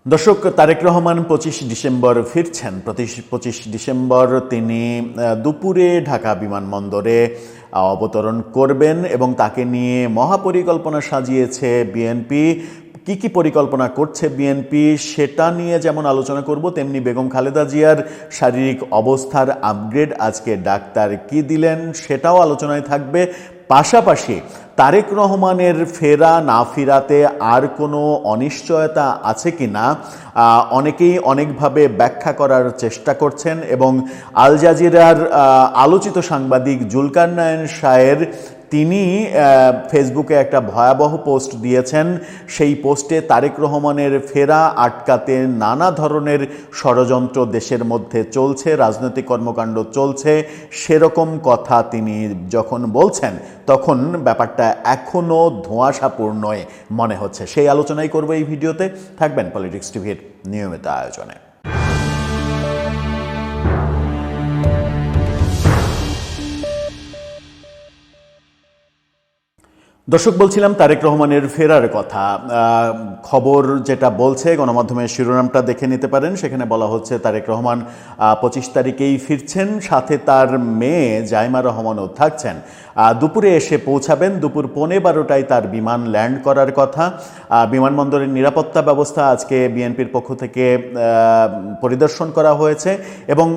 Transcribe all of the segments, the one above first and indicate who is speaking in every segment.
Speaker 1: দর্শক, তারেক রহমান 25 ডিসেম্বর ফিরছেন। 25 ডিসেম্বর তিনি দুপুরে ঢাকা বিমানবন্দরে অবতরণ করবেন এবং তাকে নিয়ে মহাপরিকল্পনা সাজিয়েছে বিএনপি। কি পরিকল্পনা করছে বিএনপি সেটা নিয়ে যেমন আলোচনা করব, তেমনি বেগম খালেদা জিয়ার শারীরিক অবস্থার আপগ্রেড আজকে ডাক্তার কি দিলেন সেটাও আলোচনায় থাকবে। পাশাপাশি তারেক রহমানের ফেরা না ফেরাতে আর কোনো অনিশ্চয়তা আছে কি না অনেকেই অনেকভাবে ব্যাখ্যা করার চেষ্টা করছেন এবং আল জাজিরার আলোচিত সাংবাদিক জুলকারনাইন শাহের তিনি ফেসবুকে একটা ভয়াবহ পোস্ট দিয়েছেন। সেই পোস্টে তারেক রহমানের ফেরা আটকাতে নানা ধরনের ষড়যন্ত্র দেশের মধ্যে চলছে, রাজনৈতিক কর্মকাণ্ড চলছে, সেরকম কথা তিনি যখন বলছেন তখন ব্যাপারটা এখনও ধোঁয়াশাপূর্ণই মনে হচ্ছে। সেই আলোচনাই করব এই ভিডিওতে। থাকবেন পলিটিক্স টিভির নিয়মিত আয়োজনে। দর্শক, বলছিলাম তারেক রহমানের ফেরার কথা। খবর যেটা বলছে, গণমাধ্যমের শিরোনামটা দেখে নিতে পারেন। সেখানে বলা হচ্ছে তারেক রহমান 25 তারিখেই ফিরছেন, সাথে তার মেয়ে জাইমা রহমানও থাকছেন। দুপুরে এসে পৌঁছাবেন। দুপুর 12:15টায় তার বিমান ল্যান্ড করার কথা। বিমানবন্দরের নিরাপত্তা ব্যবস্থা আজকে বিএনপির পক্ষ থেকে পরিদর্শন করা হয়েছে এবং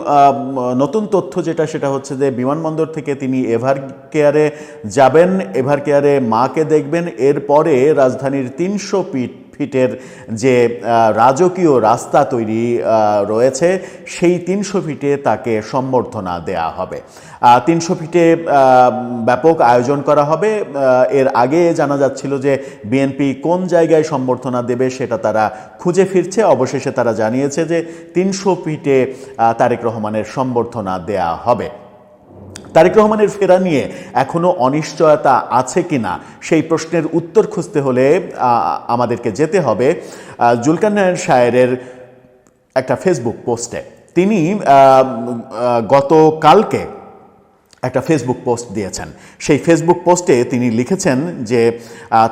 Speaker 1: নতুন তথ্য যেটা সেটা হচ্ছে যে বিমানবন্দর থেকে তিনি এভার কেয়ারে যাবেন, এভার কেয়ারে মাকে দেখবেন। এরপরে রাজধানীর 300 ফিটের যে রাজকীয় রাস্তা তৈরি রয়েছে সেই 300 ফিটে তাকে সম্বর্ধনা দেয়া হবে। 300 ফিটে ব্যাপক আয়োজন করা হবে। এর আগে জানা যাচ্ছিল যে বিএনপি কোন জায়গায় সম্বর্ধনা দেবে সেটা তারা খুঁজে ফিরছে। অবশেষে তারা জানিয়েছে যে 300 ফিটে তারেক রহমানের সম্বর্ধনা দেয়া হবে। তারেক রহমানের ফেরা নিয়ে এখনও অনিশ্চয়তা আছে কিনা সেই প্রশ্নের উত্তর খুঁজতে হলে আমাদেরকে যেতে হবে জুলকারনাইন শাহের একটা ফেসবুক পোস্টে। তিনি গতকালকে একটা ফেসবুক পোস্ট দিয়েছেন। সেই ফেসবুক পোস্টে তিনি লিখেছেন যে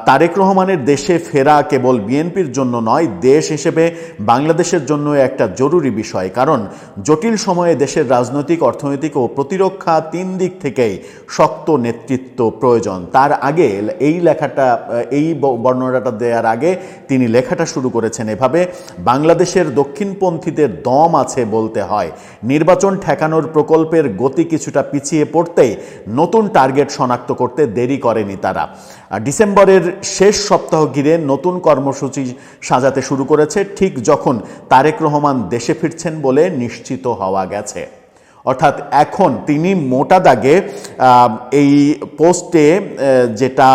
Speaker 1: তারেক রহমানের দেশে ফেরা কেবল বিএনপির জন্য নয়, দেশ হিসেবে বাংলাদেশের জন্য একটা জরুরি বিষয়। কারণ জটিল সময়ে দেশের রাজনৈতিক, অর্থনৈতিক ও প্রতিরক্ষা 3 দিক থেকেই শক্ত নেতৃত্ব প্রয়োজন। তার আগে এই বর্ণনাটা দেওয়ার আগে তিনি লেখাটা শুরু করেছেন এভাবে: বাংলাদেশের দক্ষিণপন্থীদের দম আছে বলতে হয়। নির্বাচন ঠেকানোর প্রকল্পের গতি কিছুটা পিছিয়ে পড়তেই নতুন টার্গেট শনাক্ত করতে দেরি করেনি তারা। ডিসেম্বরের শেষ সপ্তাহ ঘিরে নতুন কর্মসূচি সাজাতে শুরু করেছে ঠিক যখন তারেক রহমান দেশে ফিরছেন বলে নিশ্চিত হওয়া গেছে। অর্থাৎ এখন তিনি মোটা দাগে এই পোস্টে যেটা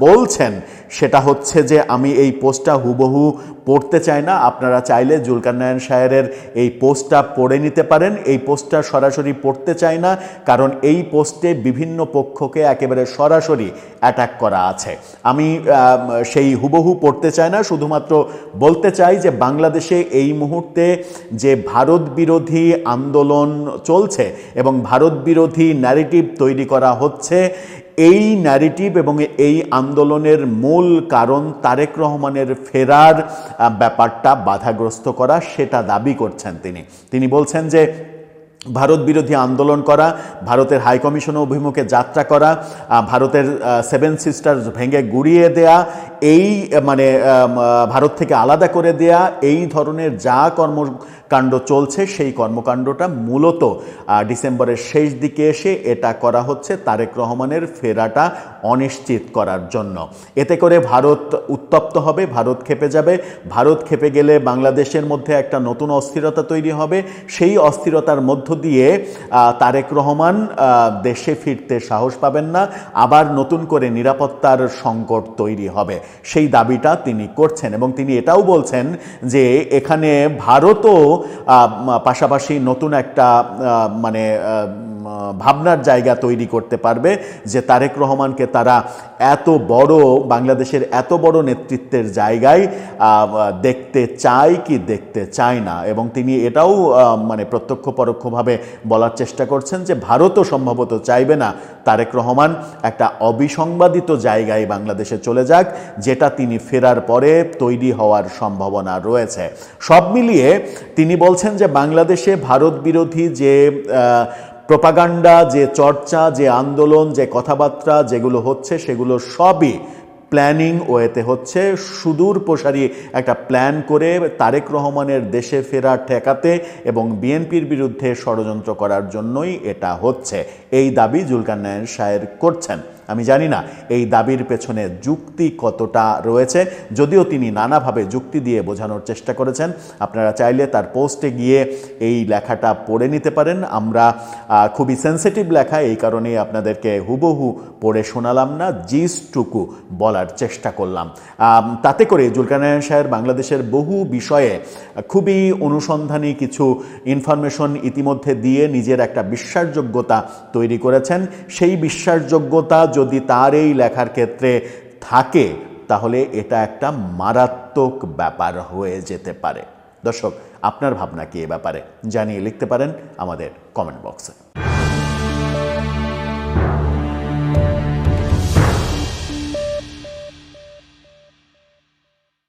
Speaker 1: বলছেন সেটা হচ্ছে যে আমি এই পোস্টটা হুবহু পড়তে চাই না। আপনারা চাইলে জুলকারনাইন শাহের এই পোস্টটা পড়ে নিতে পারেন। এই পোস্টটা সরাসরি পড়তে চাই না, কারণ এই পোস্টে বিভিন্ন পক্ষকে একেবারে সরাসরি অ্যাটাক করা আছে। আমি সেই হুবহু পড়তে চাই না, শুধুমাত্র বলতে চাই যে বাংলাদেশে এই মুহূর্তে যে ভারত বিরোধী আন্দোলন চলছে এবং ভারত বিরোধী ন্যারেটিভ তৈরি করা হচ্ছে, এই ন্যারেটিভ এবং এই আন্দোলনের মূল কারণ তারেক রহমানের ফেরার ব্যাপারটা বাধাগ্রস্ত করা, সেটা দাবি করছেন তিনি বলছেন যে ভারত বিরোধী আন্দোলন করা, ভারতের হাইকমিশন অভিমুখে যাত্রা করা, ভারতের 7 সিস্টার্স ভেঙে গুড়িয়ে দেয়া, এই ভারত থেকে আলাদা করে দেয়া, এই ধরনের যা কর্মকাণ্ড চলছে সেই কর্মকাণ্ডটা মূলত ডিসেম্বরের শেষ দিকে এসে এটা করা হচ্ছে তারেক রহমানের ফেরাটা অনিশ্চিত করার জন্য। এতে করে ভারত উত্তপ্ত হবে, ভারত ক্ষেপে যাবে। ভারত ক্ষেপে গেলে বাংলাদেশের মধ্যে একটা নতুন অস্থিরতা তৈরি হবে। সেই অস্থিরতার মধ্য দিয়ে তারেক রহমান দেশে ফিরতে সাহস পাবেন না, আবার নতুন করে নিরাপত্তার সংকট তৈরি হবে। সেই দাবিটা তিনি করছেন এবং তিনি এটাও বলছেন যে এখানে ভারতও পাশাপাশি নতুন একটা ভাবনার জায়গা তৈরি করতে পারবে যে তারেক রহমানকে তারা এত বড় বাংলাদেশের এত বড় নেতৃত্বের জায়গায় দেখতে চায় কি দেখতে চায় না। এবং তিনি এটাও মানে প্রত্যক্ষ পরোক্ষভাবে বলার চেষ্টা করছেন যে ভারতও সম্ভবত চাইবে না তারেক রহমান একটা অবিসংবাদিত জায়গায় বাংলাদেশে চলে যাক, যেটা তিনি ফেরার পরে তৈরি হওয়ার সম্ভাবনা রয়েছে। সব মিলিয়ে তিনি বলছেন যে বাংলাদেশে ভারত বিরোধী যে প্রোপাগান্ডা, যে চর্চা, যে আন্দোলন, যে কথাবার্তা যেগুলো হচ্ছে সেগুলো সবই প্ল্যানিং ওয়েতে হচ্ছে, সুদূর প্রসারী একটা প্ল্যান করে তারেক রহমানের দেশে ফেরা ঠেকাতে এবং বিএনপির বিরুদ্ধে ষড়যন্ত্র করার জন্যই এটা হচ্ছে, এই দাবি জুলকারনাইন শাহের করছেন। আমি জানি না এই দাবির পেছনে যুক্তি কতটা রয়েছে, যদিও তিনি নানাভাবে যুক্তি দিয়ে বোঝানোর চেষ্টা করেছেন। আপনারা চাইলে তার পোস্টে গিয়ে এই লেখাটা পড়ে নিতে পারেন। আমরা খুবই সেন্সিটিভ লেখা, এই কারণেই আপনাদেরকে হুবহু পড়ে শোনালাম না, জিসটুকু বলার চেষ্টা করলাম। তাতে করে জুলকারনাইন শাহের বাংলাদেশের বহু বিষয়ে খুবই অনুসন্ধানী কিছু ইনফরমেশন ইতিমধ্যে দিয়ে নিজের একটা বিশ্বাসযোগ্যতা তৈরি করেছেন। সেই বিশ্বাসযোগ্যতা যদি তার এই লেখার ক্ষেত্রে থাকে তাহলে এটা একটা মারাত্মক ব্যাপার হয়ে যেতে পারে। দর্শক, আপনার ভাবনা কি এ ব্যাপারে জানিয়ে লিখতে পারেন আমাদের কমেন্ট বক্সে।